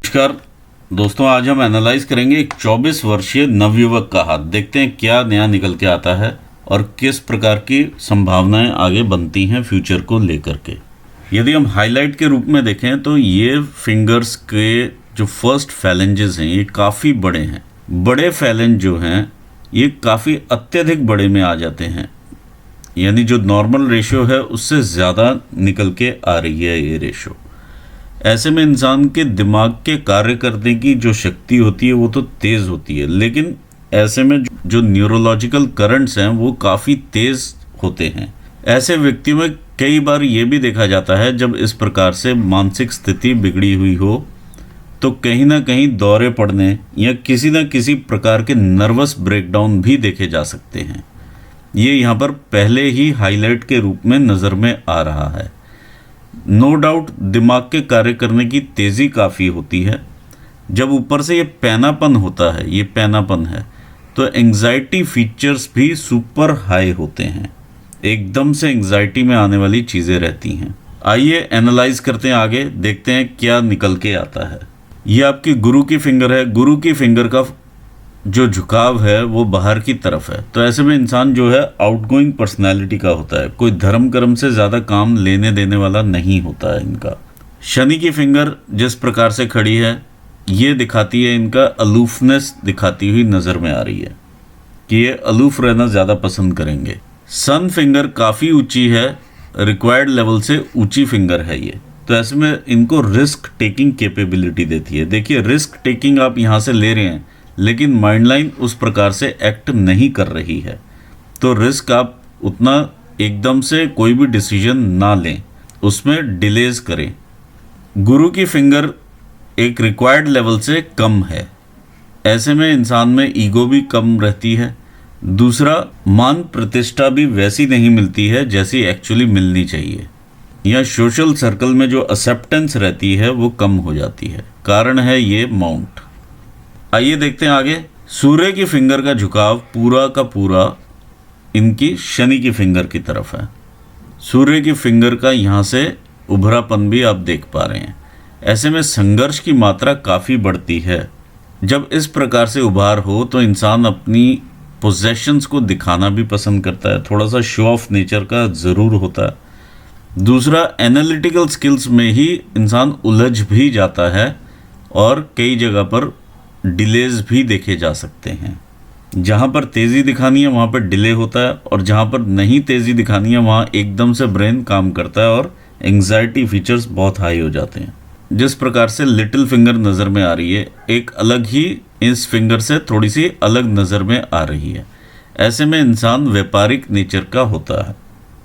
नमस्कार दोस्तों, आज हम एनालाइज करेंगे एक 24 वर्षीय नवयुवक का हाथ। देखते हैं क्या नया निकल के आता है और किस प्रकार की संभावनाएं आगे बनती हैं फ्यूचर को लेकर के। यदि हम हाईलाइट के रूप में देखें तो ये फिंगर्स के जो फर्स्ट फैलेंजेस हैं ये काफ़ी बड़े हैं। बड़े फैलेंज जो हैं ये काफ़ी अत्यधिक बड़े में आ जाते हैं, यानी जो नॉर्मल रेशियो है उससे ज़्यादा निकल के आ रही है ये रेशियो। ऐसे में इंसान के दिमाग के कार्य करने की जो शक्ति होती है वो तो तेज़ होती है, लेकिन ऐसे में जो न्यूरोलॉजिकल करंट्स हैं वो काफ़ी तेज़ होते हैं। ऐसे व्यक्तियों में कई बार ये भी देखा जाता है जब इस प्रकार से मानसिक स्थिति बिगड़ी हुई हो तो कहीं ना कहीं दौरे पड़ने या किसी न किसी प्रकार के नर्वस ब्रेकडाउन भी देखे जा सकते हैं। ये यहाँ पर पहले ही हाईलाइट के रूप में नज़र में आ रहा है। नो डाउट दिमाग के कार्य करने की तेज़ी काफ़ी होती है। जब ऊपर से ये पैनापन होता है, ये पैनापन है, तो एंग्जाइटी फीचर्स भी सुपर हाई होते हैं। एकदम से एंग्जाइटी में आने वाली चीज़ें रहती हैं। आइए एनालाइज करते हैं, आगे देखते हैं क्या निकल के आता है। ये आपकी गुरु की फिंगर है। गुरु की फिंगर का जो झुकाव है वो बाहर की तरफ है, तो ऐसे में इंसान जो है आउटगोइंग पर्सनैलिटी का होता है। कोई धर्म कर्म से ज़्यादा काम लेने देने वाला नहीं होता है इनका। शनि की फिंगर जिस प्रकार से खड़ी है ये दिखाती है, इनका अलूफनेस दिखाती हुई नज़र में आ रही है कि ये अलूफ रहना ज़्यादा पसंद करेंगे। सन फिंगर काफ़ी ऊंची है, रिक्वायर्ड लेवल से ऊंची फिंगर है ये, तो ऐसे में इनको रिस्क टेकिंग कैपेबिलिटी देती है। देखिए, रिस्क टेकिंग आप यहाँ से ले रहे हैं लेकिन माइंड लाइन उस प्रकार से एक्ट नहीं कर रही है, तो रिस्क आप उतना एकदम से कोई भी डिसीजन ना लें, उसमें डिलेज करें। गुरु की फिंगर एक रिक्वायर्ड लेवल से कम है, ऐसे में इंसान में ईगो भी कम रहती है। दूसरा, मान प्रतिष्ठा भी वैसी नहीं मिलती है जैसी एक्चुअली मिलनी चाहिए, या सोशल सर्कल में जो एक्सेप्टेंस रहती है वो कम हो जाती है। कारण है ये माउंट। आइए देखते हैं आगे। सूर्य की फिंगर का झुकाव पूरा का पूरा इनकी शनि की फिंगर की तरफ है। सूर्य की फिंगर का यहाँ से उभरापन भी आप देख पा रहे हैं। ऐसे में संघर्ष की मात्रा काफ़ी बढ़ती है। जब इस प्रकार से उभार हो तो इंसान अपनी पोजेशंस को दिखाना भी पसंद करता है, थोड़ा सा शो ऑफ नेचर का ज़रूर होता है। दूसरा, एनालिटिकल स्किल्स में ही इंसान उलझ भी जाता है और कई जगह पर डिलेज भी देखे जा सकते हैं। जहाँ पर तेज़ी दिखानी है वहाँ पर डिले होता है, और जहाँ पर नहीं तेज़ी दिखानी है वहाँ एकदम से ब्रेन काम करता है और एंग्जाइटी फीचर्स बहुत हाई हो जाते हैं। जिस प्रकार से लिटिल फिंगर नज़र में आ रही है, एक अलग ही इस फिंगर से थोड़ी सी अलग नज़र में आ रही है। ऐसे में इंसान व्यापारिक नेचर का होता है।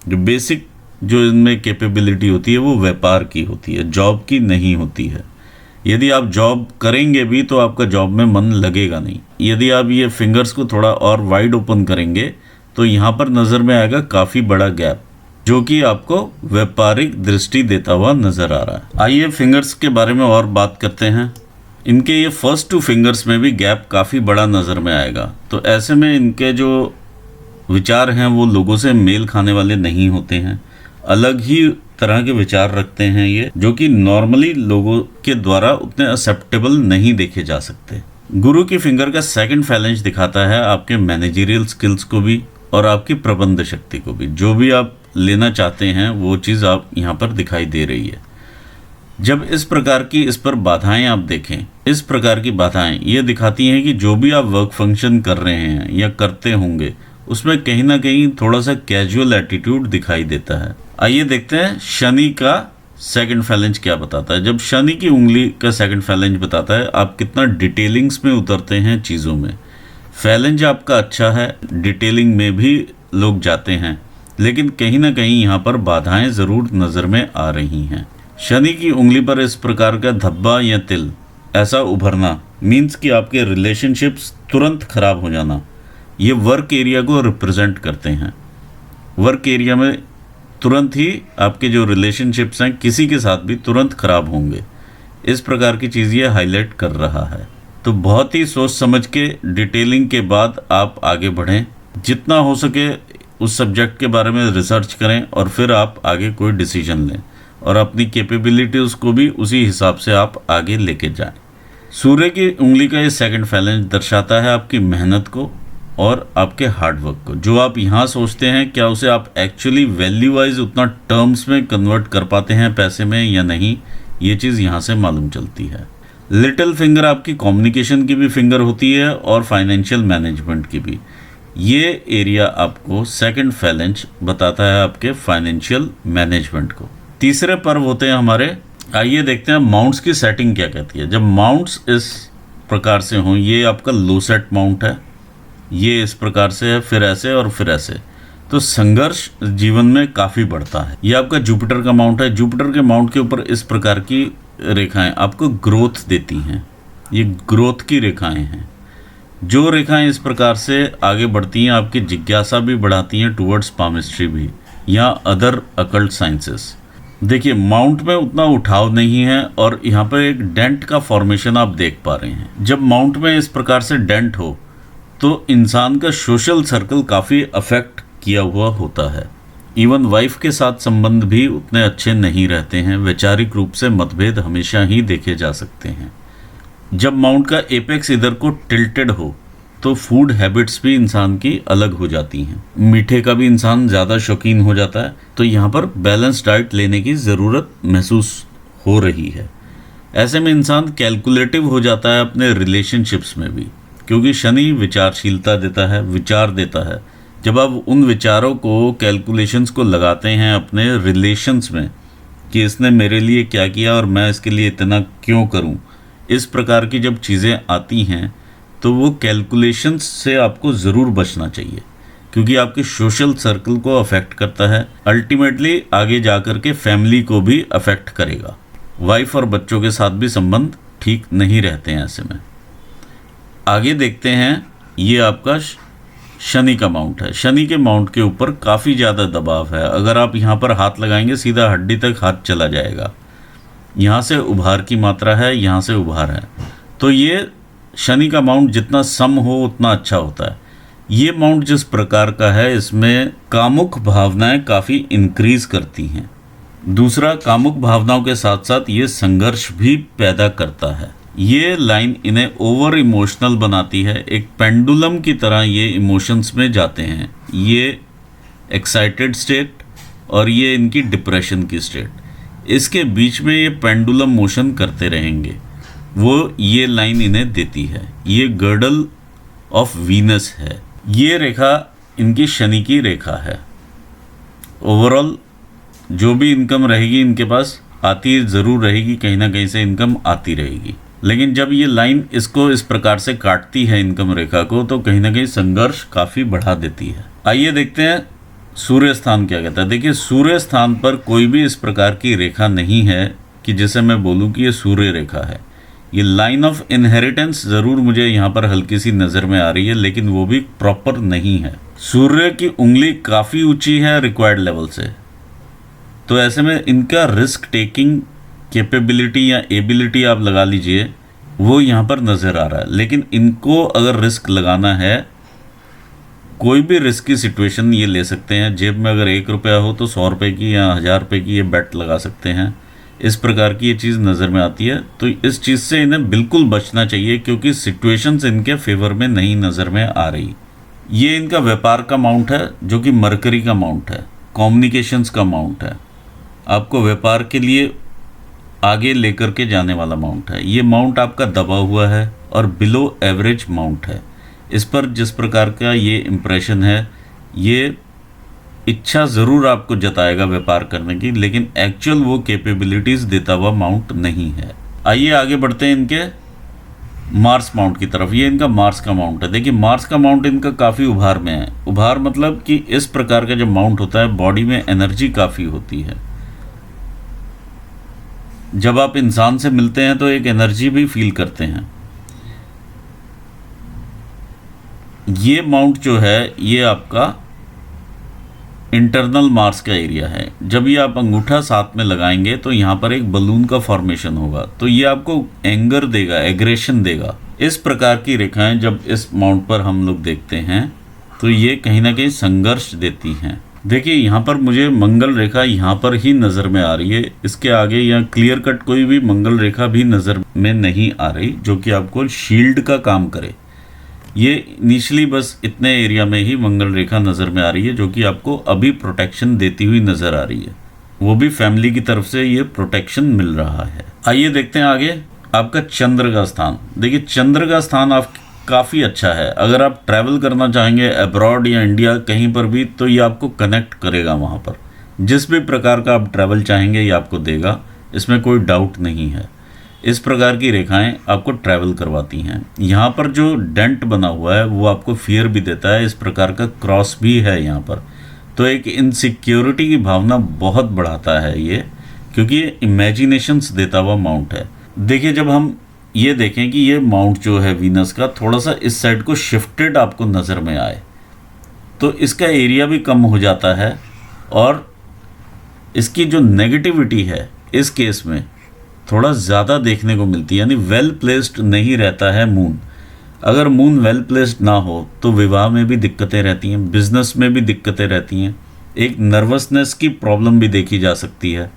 जो बेसिक जो इनमें कैपेबिलिटी होती है वो व्यापार की होती है, जॉब की नहीं होती है। यदि आप जॉब करेंगे भी तो आपका जॉब में मन लगेगा नहीं। यदि आप ये फिंगर्स को थोड़ा और वाइड ओपन करेंगे तो यहाँ पर नज़र में आएगा काफ़ी बड़ा गैप, जो कि आपको व्यापारिक दृष्टि देता हुआ नज़र आ रहा है। आइए फिंगर्स के बारे में और बात करते हैं। इनके ये फर्स्ट 2 फिंगर्स में भी गैप काफ़ी बड़ा नज़र में आएगा, तो ऐसे में इनके जो विचार हैं वो लोगों से मेल खाने वाले नहीं होते हैं। अलग ही तरह के विचार रखते हैं ये, जो कि नॉर्मली लोगों के द्वारा उतने एक्सेप्टेबल नहीं देखे जा सकते। गुरु की फिंगर का सेकंड फैलेंज दिखाता है आपके मैनेजरियल स्किल्स को भी और आपकी प्रबंध शक्ति को भी। जो भी आप लेना चाहते हैं वो चीज़ आप यहाँ पर दिखाई दे रही है। जब इस प्रकार की इस पर बाधाएं आप देखें, इस प्रकार की बाधाएं ये दिखाती हैं कि जो भी आप वर्क फंक्शन कर रहे हैं या करते होंगे उसमें कहीं ना कहीं थोड़ा सा कैजुअल एटीट्यूड दिखाई देता है। आइए देखते हैं शनि का सेकंड फैलेंज क्या बताता है। जब शनि की उंगली का सेकंड फैलेंज बताता है आप कितना डिटेलिंग्स में उतरते हैं चीज़ों में। फैलेंज आपका अच्छा है, डिटेलिंग में भी लोग जाते हैं, लेकिन कहीं ना कहीं यहाँ पर बाधाएं ज़रूर नज़र में आ रही हैं। शनि की उंगली पर इस प्रकार का धब्बा या तिल ऐसा उभरना मीन्स कि आपके रिलेशनशिप्स तुरंत खराब हो जाना। ये वर्क एरिया को रिप्रेजेंट करते हैं। वर्क एरिया में तुरंत ही आपके जो रिलेशनशिप्स हैं किसी के साथ भी तुरंत खराब होंगे, इस प्रकार की चीज़ ये हाईलाइट कर रहा है। तो बहुत ही सोच समझ के डिटेलिंग के बाद आप आगे बढ़ें। जितना हो सके उस सब्जेक्ट के बारे में रिसर्च करें और फिर आप आगे कोई डिसीजन लें, और अपनी कैपेबिलिटीज़ को भी उसी हिसाब से आप आगे लेके जाएं। सूर्य की उंगली का ये सेकंड फैलेंज दर्शाता है आपकी मेहनत को और आपके हार्डवर्क को। जो आप यहाँ सोचते हैं, क्या उसे आप एक्चुअली वैल्यू वाइज उतना टर्म्स में कन्वर्ट कर पाते हैं पैसे में या नहीं, ये चीज़ यहाँ से मालूम चलती है। लिटिल फिंगर आपकी कम्युनिकेशन की भी फिंगर होती है और फाइनेंशियल मैनेजमेंट की भी। ये एरिया आपको सेकंड फैलेंज बताता है आपके फाइनेंशियल मैनेजमेंट को। तीसरे पर्व होते हैं हमारे। आइए देखते हैं माउंट्स की सेटिंग क्या कहती है। जब माउंट्स इस प्रकार से हों, ये आपका लो सेट माउंट है, ये इस प्रकार से है, फिर ऐसे और फिर ऐसे, तो संघर्ष जीवन में काफ़ी बढ़ता है। ये आपका जुपिटर का माउंट है। जुपिटर के माउंट के ऊपर इस प्रकार की रेखाएं आपको ग्रोथ देती हैं। ये ग्रोथ की रेखाएं हैं। जो रेखाएं इस प्रकार से आगे बढ़ती हैं, आपकी जिज्ञासा भी बढ़ाती हैं टुवर्ड्स पामिस्ट्री भी या अदर अकल्ट साइंसेस। देखिए, माउंट में उतना उठाव नहीं है और यहाँ पर एक डेंट का फॉर्मेशन आप देख पा रहे हैं। जब माउंट में इस प्रकार से डेंट हो तो इंसान का सोशल सर्कल काफ़ी अफेक्ट किया हुआ होता है। इवन वाइफ के साथ संबंध भी उतने अच्छे नहीं रहते हैं। वैचारिक रूप से मतभेद हमेशा ही देखे जा सकते हैं। जब माउंट का एपेक्स इधर को टिल्टेड हो तो फूड हैबिट्स भी इंसान की अलग हो जाती हैं। मीठे का भी इंसान ज़्यादा शौकीन हो जाता है, तो यहाँ पर बैलेंस डाइट लेने की ज़रूरत महसूस हो रही है। ऐसे में इंसान कैलकुलेटिव हो जाता है अपने रिलेशनशिप्स में भी, क्योंकि शनि विचारशीलता देता है, विचार देता है। जब आप उन विचारों को, कैलकुलेशंस को लगाते हैं अपने रिलेशंस में कि इसने मेरे लिए क्या किया और मैं इसके लिए इतना क्यों करूं, इस प्रकार की जब चीज़ें आती हैं तो वो कैलकुलेशंस से आपको ज़रूर बचना चाहिए, क्योंकि आपके सोशल सर्कल को अफेक्ट करता है। अल्टीमेटली आगे जाकर के फैमिली को भी अफेक्ट करेगा। वाइफ और बच्चों के साथ भी संबंध ठीक नहीं रहते हैं ऐसे में। आगे देखते हैं, ये आपका शनि का माउंट है। शनि के माउंट के ऊपर काफ़ी ज़्यादा दबाव है। अगर आप यहाँ पर हाथ लगाएंगे, सीधा हड्डी तक हाथ चला जाएगा। यहाँ से उभार की मात्रा है, यहाँ से उभार है। तो ये शनि का माउंट जितना सम हो उतना अच्छा होता है। ये माउंट जिस प्रकार का है, इसमें कामुक भावनाएं काफ़ी इंक्रीज करती हैं। दूसरा, कामुक भावनाओं के साथ साथ ये संघर्ष भी पैदा करता है। ये लाइन इन्हें ओवर इमोशनल बनाती है। एक पेंडुलम की तरह ये इमोशंस में जाते हैं। ये एक्साइटेड स्टेट और ये इनकी डिप्रेशन की स्टेट, इसके बीच में ये पेंडुलम मोशन करते रहेंगे। वो ये लाइन इन्हें देती है। ये गर्डल ऑफ वीनस है। ये रेखा इनकी शनि की रेखा है। ओवरऑल जो भी इनकम रहेगी इनके पास आती ज़रूर रहेगी, कहीं ना कहीं से इनकम आती रहेगी। लेकिन जब ये लाइन इसको इस प्रकार से काटती है इनकम रेखा को, तो कहीं ना कहीं संघर्ष काफ़ी बढ़ा देती है। आइए देखते हैं सूर्य स्थान क्या कहता है। देखिए, सूर्य स्थान पर कोई भी इस प्रकार की रेखा नहीं है कि जिसे मैं बोलूँ कि ये सूर्य रेखा है। ये लाइन ऑफ इनहेरिटेंस ज़रूर मुझे यहाँ पर हल्की सी नज़र में आ रही है, लेकिन वो भी प्रॉपर नहीं है। सूर्य की उंगली काफ़ी ऊंची है रिक्वायर्ड लेवल से, तो ऐसे में इनका रिस्क टेकिंग कैपेबिलिटी या एबिलिटी आप लगा लीजिए, वो यहाँ पर नज़र आ रहा है। लेकिन इनको अगर रिस्क लगाना है, कोई भी रिस्क की सिचुएशन ये ले सकते हैं। जेब में अगर 1 रुपया हो तो 100 रुपये की या 1000 रुपये की ये बेट लगा सकते हैं। इस प्रकार की ये चीज़ नज़र में आती है। तो इस चीज़ से इन्हें बिल्कुल बचना चाहिए, क्योंकि सिचुएशंस इनके फेवर में नहीं नज़र में आ रही। ये इनका व्यापार का माउंट है, जो कि मरकरी का माउंट है, कम्युनिकेशंस का माउंट है। आपको व्यापार के लिए आगे लेकर के जाने वाला माउंट है। ये माउंट आपका दबा हुआ है और बिलो एवरेज माउंट है। इस पर जिस प्रकार का ये इम्प्रेशन है, ये इच्छा ज़रूर आपको जताएगा व्यापार करने की, लेकिन एक्चुअल वो कैपेबिलिटीज़ देता हुआ माउंट नहीं है। आइए आगे बढ़ते हैं इनके मार्स माउंट की तरफ। ये इनका मार्स का माउंट है। देखिए, मार्स का माउंट इनका काफ़ी उभार में है। उभार मतलब कि इस प्रकार का जब माउंट होता है, बॉडी में एनर्जी काफ़ी होती है। जब आप इंसान से मिलते हैं तो एक एनर्जी भी फील करते हैं। ये माउंट जो है, ये आपका इंटरनल मार्स का एरिया है। जब ये आप अंगूठा साथ में लगाएंगे तो यहाँ पर एक बलून का फॉर्मेशन होगा, तो ये आपको एंगर देगा, एग्रेशन देगा। इस प्रकार की रेखाएं जब इस माउंट पर हम लोग देखते हैं तो ये कहीं ना कहीं संघर्ष देती हैं। देखिए यहाँ पर मुझे मंगल रेखा यहाँ पर ही नज़र में आ रही है, इसके आगे या क्लियर कट कोई भी मंगल रेखा भी नज़र में नहीं आ रही जो कि आपको शील्ड का काम करे। ये इनिशियली बस इतने एरिया में ही मंगल रेखा नज़र में आ रही है जो कि आपको अभी प्रोटेक्शन देती हुई नज़र आ रही है, वो भी फैमिली की तरफ से ये प्रोटेक्शन मिल रहा है। आइए देखते हैं आगे आपका चंद्र का स्थान। देखिए चंद्र का स्थान आप काफ़ी अच्छा है। अगर आप ट्रैवल करना चाहेंगे अब्रॉड या इंडिया कहीं पर भी, तो ये आपको कनेक्ट करेगा वहाँ पर। जिस भी प्रकार का आप ट्रैवल चाहेंगे ये आपको देगा, इसमें कोई डाउट नहीं है। इस प्रकार की रेखाएं आपको ट्रैवल करवाती हैं। यहाँ पर जो डेंट बना हुआ है वो आपको फियर भी देता है, इस प्रकार का क्रॉस भी है यहाँ पर, तो एक इनसिक्योरिटी की भावना बहुत बढ़ाता है ये, क्योंकि ये इमेजिनेशंस देता हुआ माउंट है। देखिए जब हम ये देखें कि ये माउंट जो है वीनस का थोड़ा सा इस साइड को शिफ्टेड आपको नज़र में आए, तो इसका एरिया भी कम हो जाता है और इसकी जो नेगेटिविटी है इस केस में थोड़ा ज़्यादा देखने को मिलती है, यानी वेल प्लेस्ड नहीं रहता है मून। अगर मून वेल प्लेस्ड ना हो तो विवाह में भी दिक्कतें रहती हैं, बिजनेस में भी दिक्कतें रहती हैं, एक नर्वसनेस की प्रॉब्लम भी देखी जा सकती है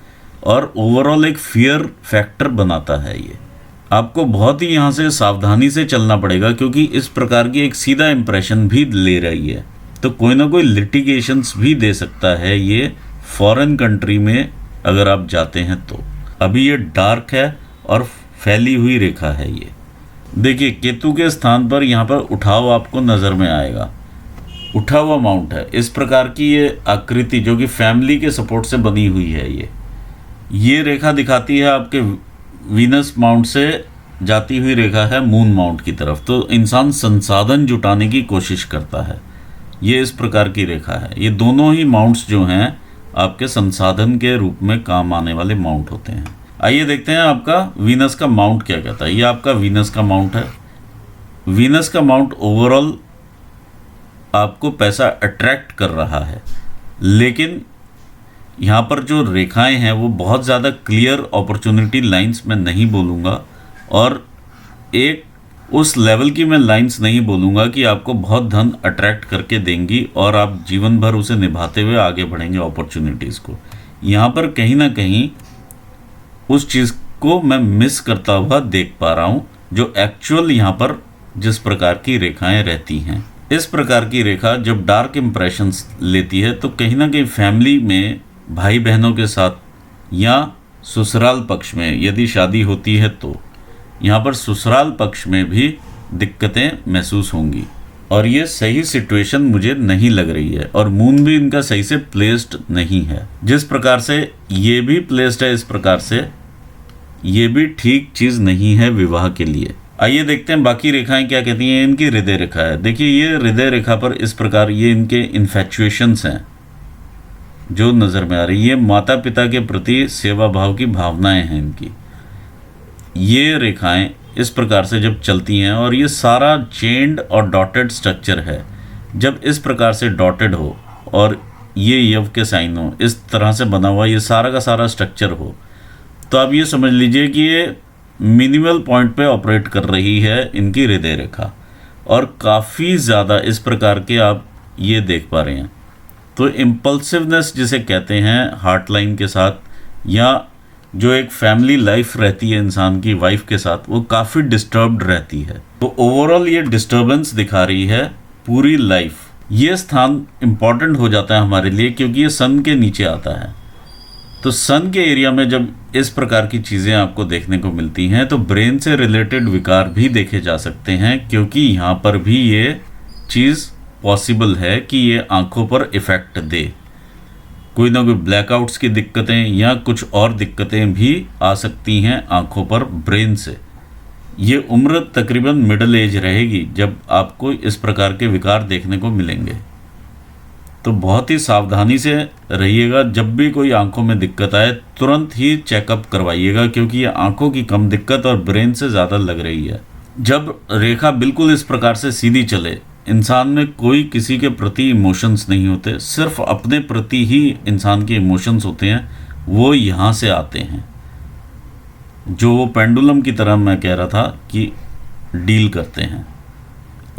और ओवरऑल एक फियर फैक्टर बनाता है। ये आपको बहुत ही यहाँ से सावधानी से चलना पड़ेगा क्योंकि इस प्रकार की एक सीधा इम्प्रेशन भी ले रही है, तो कोई ना कोई लिटिगेशंस भी दे सकता है ये फॉरेन कंट्री में अगर आप जाते हैं तो। अभी ये डार्क है और फैली हुई रेखा है ये। देखिए केतु के स्थान पर यहाँ पर उठाव आपको नज़र में आएगा, उठा हुआ माउंट है, इस प्रकार की ये आकृति जो कि फैमिली के सपोर्ट से बनी हुई है। ये रेखा दिखाती है आपके वीनस माउंट से जाती हुई रेखा है मून माउंट की तरफ, तो इंसान संसाधन जुटाने की कोशिश करता है। ये इस प्रकार की रेखा है। ये दोनों ही माउंट्स जो हैं आपके संसाधन के रूप में काम आने वाले माउंट होते हैं। आइए देखते हैं आपका वीनस का माउंट क्या कहता है। ये आपका वीनस का माउंट है। वीनस का माउंट ओवरऑल आपको पैसा अट्रैक्ट कर रहा है, लेकिन यहाँ पर जो रेखाएं हैं वो बहुत ज़्यादा क्लियर अपॉर्चुनिटी लाइंस मैं नहीं बोलूँगा और एक उस लेवल की मैं लाइंस नहीं बोलूँगा कि आपको बहुत धन अट्रैक्ट करके देंगी और आप जीवन भर उसे निभाते हुए आगे बढ़ेंगे अपॉर्चुनिटीज़ को। यहाँ पर कहीं ना कहीं उस चीज़ को मैं मिस करता हुआ देख पा रहा हूँ जो एक्चुअल यहाँ पर जिस प्रकार की रेखाएं रहती हैं। इस प्रकार की रेखा जब डार्क इम्प्रेशंस लेती है तो कहीं ना कहीं फैमिली में भाई बहनों के साथ या ससुराल पक्ष में यदि शादी होती है तो यहाँ पर ससुराल पक्ष में भी दिक्कतें महसूस होंगी और ये सही सिचुएशन मुझे नहीं लग रही है। और मून भी इनका सही से प्लेस्ड नहीं है, जिस प्रकार से ये भी प्लेस्ड है इस प्रकार से ये भी ठीक चीज़ नहीं है विवाह के लिए। आइए देखते हैं बाकी रेखाएं क्या कहती हैं। इनकी हृदय रेखा है। देखिए ये हृदय रेखा पर इस प्रकार ये इनके इन्फेचुएशंस हैं जो नज़र में आ रही है। माता पिता के प्रति सेवा भाव की भावनाएं हैं इनकी। ये रेखाएं इस प्रकार से जब चलती हैं और ये सारा चेन्ड और डॉटेड स्ट्रक्चर है, जब इस प्रकार से डॉटेड हो और ये यव के साइन हो, इस तरह से बना हुआ ये सारा का सारा स्ट्रक्चर हो, तो आप ये समझ लीजिए कि ये मिनिमल पॉइंट पे ऑपरेट कर रही है इनकी हृदय रेखा और काफ़ी ज़्यादा इस प्रकार के आप ये देख पा रहे हैं। तो इम्पल्सिवनेस जिसे कहते हैं हार्ट लाइन के साथ, या जो एक फैमिली लाइफ रहती है इंसान की वाइफ के साथ, वो काफ़ी डिस्टर्ब्ड रहती है। तो ओवरऑल ये डिस्टर्बेंस दिखा रही है पूरी लाइफ। ये स्थान इम्पॉर्टेंट हो जाता है हमारे लिए क्योंकि ये सन के नीचे आता है। तो सन के एरिया में जब इस प्रकार की चीज़ें आपको देखने को मिलती हैं तो ब्रेन से रिलेटेड विकार भी देखे जा सकते हैं, क्योंकि यहाँ पर भी ये चीज़ पॉसिबल है कि ये आंखों पर इफ़ेक्ट दे। कोई ना कोई ब्लैकआउट्स की दिक्कतें या कुछ और दिक्कतें भी आ सकती हैं आंखों पर ब्रेन से। ये उम्र तकरीबन मिडिल एज रहेगी जब आपको इस प्रकार के विकार देखने को मिलेंगे। तो बहुत ही सावधानी से रहिएगा। जब भी कोई आंखों में दिक्कत आए तुरंत ही चेकअप करवाइएगा, क्योंकि ये आंखों की कम दिक्कत और ब्रेन से ज़्यादा लग रही है। जब रेखा बिल्कुल इस प्रकार से सीधी चले, इंसान में कोई किसी के प्रति इमोशंस नहीं होते, सिर्फ अपने प्रति ही इंसान के इमोशंस होते हैं, वो यहाँ से आते हैं। जो वो पेंडुलम की तरह मैं कह रहा था कि डील करते हैं,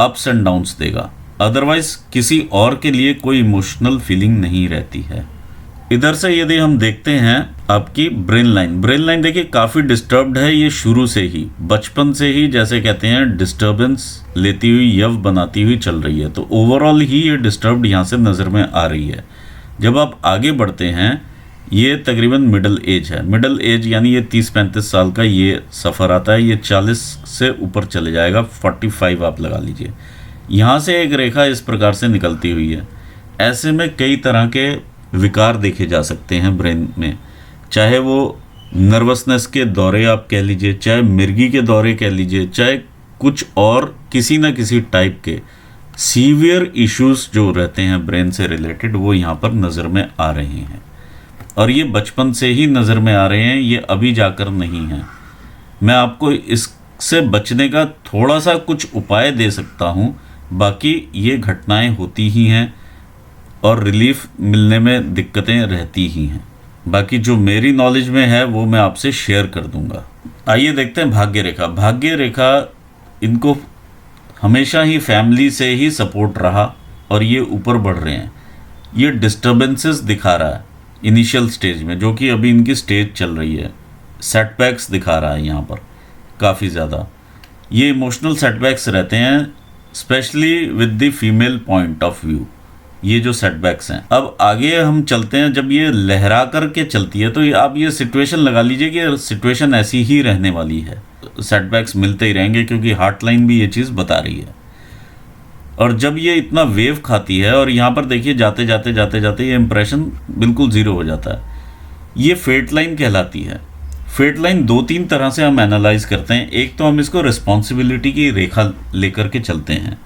अप्स एंड डाउन्स देगा। अदरवाइज किसी और के लिए कोई इमोशनल फीलिंग नहीं रहती है। इधर से यदि हम देखते हैं आपकी ब्रेन लाइन देखिए काफ़ी डिस्टर्ब्ड है। ये शुरू से ही, बचपन से ही जैसे कहते हैं डिस्टर्बेंस लेती हुई, यव बनाती हुई चल रही है। तो ओवरऑल ही ये डिस्टर्ब्ड यहाँ से नज़र में आ रही है। जब आप आगे बढ़ते हैं, ये तकरीबन मिडिल एज है। मिडिल एज यानी ये 30-35 साल का ये सफ़र आता है। ये 40 से ऊपर चले जाएगा, 45 आप लगा लीजिए। यहाँ से एक रेखा इस प्रकार से निकलती हुई है। ऐसे में कई तरह के विकार देखे जा सकते हैं ब्रेन में, चाहे वो नर्वसनेस के दौरे आप कह लीजिए, चाहे मिर्गी के दौरे कह लीजिए, चाहे कुछ और किसी न किसी टाइप के सीवियर इश्यूज जो रहते हैं ब्रेन से रिलेटेड, वो यहाँ पर नज़र में आ रहे हैं। और ये बचपन से ही नज़र में आ रहे हैं, ये अभी जाकर नहीं है। मैं आपको इससे बचने का थोड़ा सा कुछ उपाय दे सकता हूँ, बाकी ये घटनाएं होती ही हैं और रिलीफ मिलने में दिक्कतें रहती ही हैं। बाकी जो मेरी नॉलेज में है वो मैं आपसे शेयर कर दूंगा। आइए देखते हैं भाग्य रेखा। भाग्य रेखा, इनको हमेशा ही फैमिली से ही सपोर्ट रहा और ये ऊपर बढ़ रहे हैं। ये डिस्टर्बेंसेस दिखा रहा है इनिशियल स्टेज में, जो कि अभी इनकी स्टेज चल रही है। सेटबैक्स दिखा रहा है यहाँ पर काफ़ी ज़्यादा। ये इमोशनल सेटबैक्स रहते हैं, specially with the female point of view, ये जो सेटबैक्स हैं। अब आगे हम चलते हैं। जब ये लहरा करके चलती है तो आप ये सिचुएशन लगा लीजिए कि सिचुएशन ऐसी ही रहने वाली है। सेटबैक्स मिलते ही रहेंगे क्योंकि हार्ट लाइन भी ये चीज़ बता रही है। और जब ये इतना वेव खाती है और यहाँ पर देखिए जाते जाते ये इंप्रेशन बिल्कुल ज़ीरो हो जाता है, ये फेट लाइन कहलाती है। फेट लाइन 2-3 तरह से हम एनालाइज करते हैं। एक तो हम इसको रिस्पॉन्सिबिलिटी की रेखा लेकर के चलते हैं।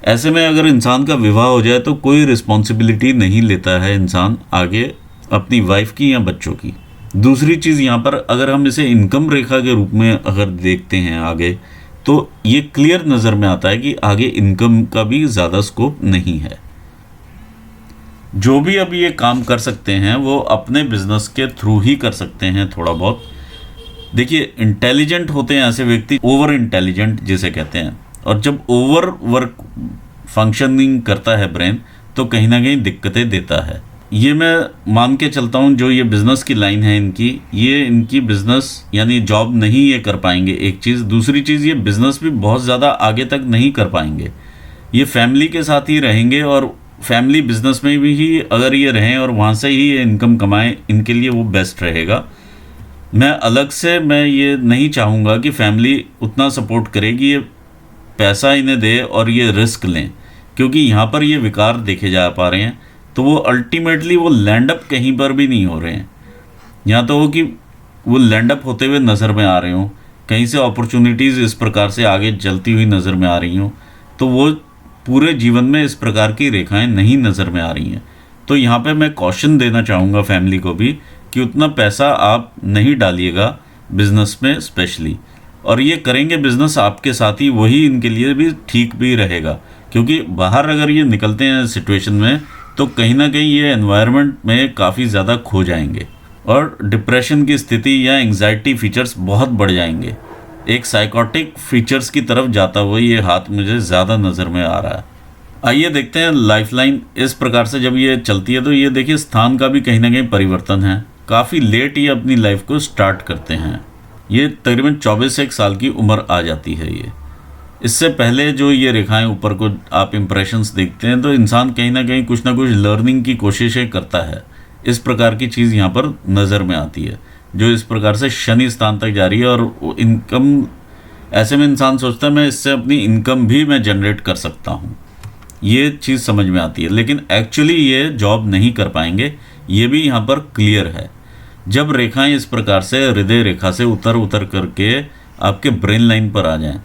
ऐसे में अगर इंसान का विवाह हो जाए तो कोई रिस्पॉन्सिबिलिटी नहीं लेता है इंसान आगे अपनी वाइफ की या बच्चों की। दूसरी चीज़ यहाँ पर अगर हम इसे इनकम रेखा के रूप में अगर देखते हैं आगे, तो ये क्लियर नज़र में आता है कि आगे इनकम का भी ज़्यादा स्कोप नहीं है। जो भी अभी ये काम कर सकते हैं वो अपने बिजनेस के थ्रू ही कर सकते हैं थोड़ा बहुत। देखिए इंटेलिजेंट होते हैं ऐसे व्यक्ति, ओवर इंटेलिजेंट जिसे कहते हैं, और जब ओवर वर्क फंक्शनिंग करता है ब्रेन तो कहीं ना कहीं दिक्कतें देता है। ये मैं मान के चलता हूँ जो ये बिज़नेस की लाइन है इनकी, ये इनकी बिज़नेस यानी जॉब नहीं ये कर पाएंगे, एक चीज़। दूसरी चीज़, ये बिज़नेस भी बहुत ज़्यादा आगे तक नहीं कर पाएंगे। ये फैमिली के साथ ही रहेंगे और फैमिली बिज़नेस में भी ही अगर ये रहें और वहाँ से ही ये इनकम कमाएं, इनके लिए वो बेस्ट रहेगा। मैं अलग से मैं ये नहीं चाहूँगा कि फैमिली उतना सपोर्ट करेगी, ये पैसा इन्हें दे और ये रिस्क लें, क्योंकि यहाँ पर ये विकार देखे जा पा रहे हैं। तो वो अल्टीमेटली वो लैंड अप कहीं पर भी नहीं हो रहे हैं। यहाँ तो हो कि वो लैंड अप होते हुए नज़र में आ रहे हों, कहीं से अपॉर्चुनिटीज़ इस प्रकार से आगे चलती हुई नज़र में आ रही हों, तो वो पूरे जीवन में इस प्रकार की रेखाएं नहीं नज़र में आ रही हैं। तो यहाँ पे मैं कॉशन देना चाहूँगा फैमिली को भी कि उतना पैसा आप नहीं डालिएगा बिज़नेस में स्पेशली, और ये करेंगे बिज़नेस आपके साथ ही, वही इनके लिए भी ठीक भी रहेगा। क्योंकि बाहर अगर ये निकलते हैं सिचुएशन में तो कहीं ना कहीं ये एनवायरनमेंट में काफ़ी ज़्यादा खो जाएंगे और डिप्रेशन की स्थिति या एंग्जाइटी फीचर्स बहुत बढ़ जाएंगे। एक साइकोटिक फीचर्स की तरफ जाता हुआ ये हाथ मुझे ज़्यादा नज़र में आ रहा है। आइए देखते हैं लाइफलाइन। इस प्रकार से जब ये चलती है तो ये देखिए स्थान का भी कहीं ना कहीं परिवर्तन है। काफ़ी लेट ये अपनी लाइफ को स्टार्ट करते हैं। ये तकरीबन 24 साल की उम्र आ जाती है। ये इससे पहले जो ये रेखाएं ऊपर को आप इम्प्रेशंस देखते हैं तो इंसान कहीं ना कहीं कुछ ना कुछ लर्निंग की कोशिशें करता है। इस प्रकार की चीज़ यहाँ पर नज़र में आती है, जो इस प्रकार से शनि स्थान तक जा रही है। और इनकम, ऐसे में इंसान सोचता है मैं इससे अपनी इनकम भी मैं जनरेट कर सकता हूँ, ये चीज़ समझ में आती है। लेकिन एक्चुअली ये जॉब नहीं कर पाएंगे, ये भी यहाँ पर क्लियर है। जब रेखाएं इस प्रकार से हृदय रेखा से उतर करके आपके ब्रेन लाइन पर आ जाएं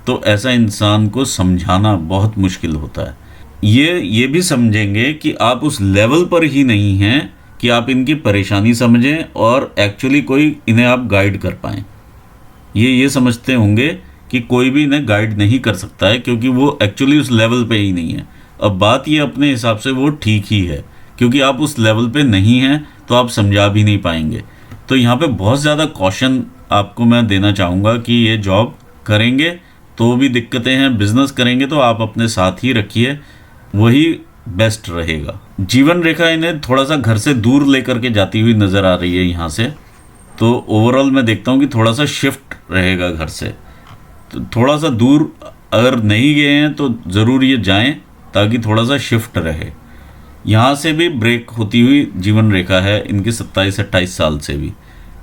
तो ऐसा इंसान को समझाना बहुत मुश्किल होता है। ये भी समझेंगे कि आप उस लेवल पर ही नहीं हैं कि आप इनकी परेशानी समझें और एक्चुअली कोई इन्हें आप गाइड कर पाएँ। ये समझते होंगे कि कोई भी इन्हें गाइड नहीं कर सकता है क्योंकि वो एक्चुअली उस लेवल पे ही नहीं है। अब बात ये अपने हिसाब से वो ठीक ही है, क्योंकि आप उस लेवल पे नहीं हैं तो आप समझा भी नहीं पाएंगे। तो यहाँ पे बहुत ज़्यादा कॉशन आपको मैं देना चाहूँगा कि ये जॉब करेंगे तो भी दिक्कतें हैं, बिज़नेस करेंगे तो आप अपने साथ ही रखिए। वही बेस्ट रहेगा। जीवन रेखा इन्हें थोड़ा सा घर से दूर लेकर के जाती हुई नज़र आ रही है यहाँ से, तो ओवरऑल मैं देखता हूँ कि थोड़ा सा शिफ्ट रहेगा घर से। तो थोड़ा सा दूर अगर नहीं गए हैं तो ज़रूर ये जाएं ताकि थोड़ा सा शिफ्ट रहे। यहाँ से भी ब्रेक होती हुई जीवन रेखा है इनके 27-28 साल से भी,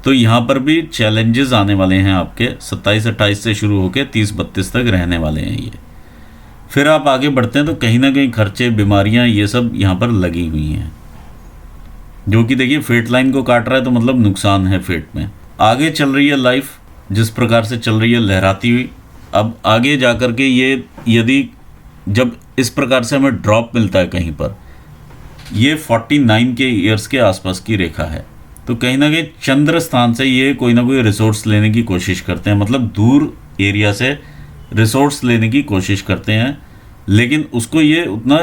तो यहाँ पर भी चैलेंजेस आने वाले हैं आपके 27-28 से शुरू होकर 30-32 तक रहने वाले हैं ये। फिर आप आगे बढ़ते हैं तो कहीं ना कहीं खर्चे, बीमारियाँ, ये सब यहाँ पर लगी हुई हैं, जो कि देखिए फेट लाइन को काट रहा है, तो मतलब नुकसान है फेट में। आगे चल रही है लाइफ जिस प्रकार से चल रही है लहराती हुई। अब आगे जा कर के ये यदि जब इस प्रकार से हमें ड्रॉप मिलता है कहीं पर, ये 49 के ईयर्स के आसपास की रेखा है, तो कहीं ना कहीं चंद्र स्थान से ये कोई ना कोई रिसोर्स लेने की कोशिश करते हैं, मतलब दूर एरिया से रिसोर्स लेने की कोशिश करते हैं, लेकिन उसको ये उतना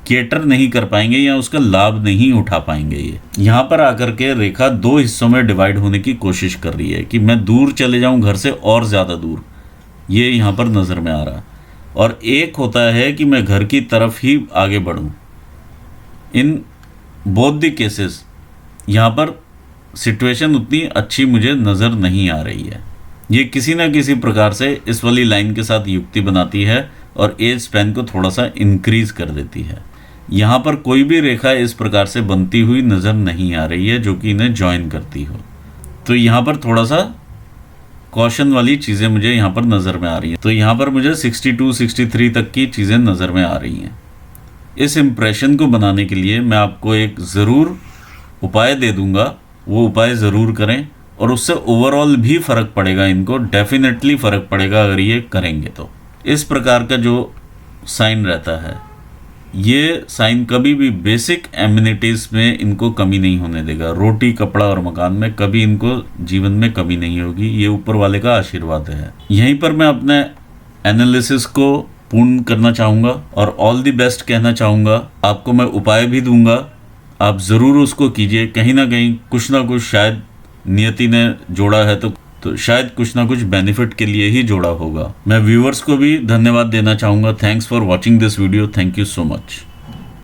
केटर नहीं कर पाएंगे या उसका लाभ नहीं उठा पाएंगे। ये यहाँ पर आकर के रेखा 2 हिस्सों में डिवाइड होने की कोशिश कर रही है कि मैं दूर चले जाऊँ घर से और ज़्यादा दूर, ये यहाँ पर नज़र में आ रहा है। और एक होता है कि मैं घर की तरफ ही आगे बढ़ूँ। इन बोथ द केसेस यहाँ पर सिचुएशन उतनी अच्छी मुझे नज़र नहीं आ रही है। ये किसी न किसी प्रकार से इस वाली लाइन के साथ युक्ति बनाती है और एज स्पैन को थोड़ा सा इंक्रीज कर देती है। यहाँ पर कोई भी रेखा इस प्रकार से बनती हुई नज़र नहीं आ रही है जो कि इन्हें ज्वाइन करती हो, तो यहाँ पर थोड़ा सा कॉशन वाली चीज़ें मुझे यहाँ पर नज़र में आ रही हैं। तो यहाँ पर मुझे 62-63 तक की चीज़ें नज़र में आ रही हैं। इस इम्प्रेशन को बनाने के लिए मैं आपको एक ज़रूर उपाय दे दूँगा, वो उपाय ज़रूर करें और उससे ओवरऑल भी फ़र्क पड़ेगा, इनको डेफिनेटली फ़र्क पड़ेगा अगर ये करेंगे तो। इस प्रकार का जो साइन रहता है, ये साइन कभी भी बेसिक एमिनिटीज़ में इनको कमी नहीं होने देगा। रोटी, कपड़ा और मकान में कभी इनको जीवन में कमी नहीं होगी, ये ऊपर वाले का आशीर्वाद है। यहीं पर मैं अपने एनालिसिस को पूर्ण करना चाहूँगा और ऑल द बेस्ट कहना चाहूँगा। आपको मैं उपाय भी दूंगा, आप ज़रूर उसको कीजिए। कहीं ना कहीं कुछ ना कुछ शायद नियति ने जोड़ा है तो शायद कुछ ना कुछ बेनिफिट के लिए ही जोड़ा होगा। मैं व्यूअर्स को भी धन्यवाद देना चाहूँगा। Thanks for watching this video. Thank you so much.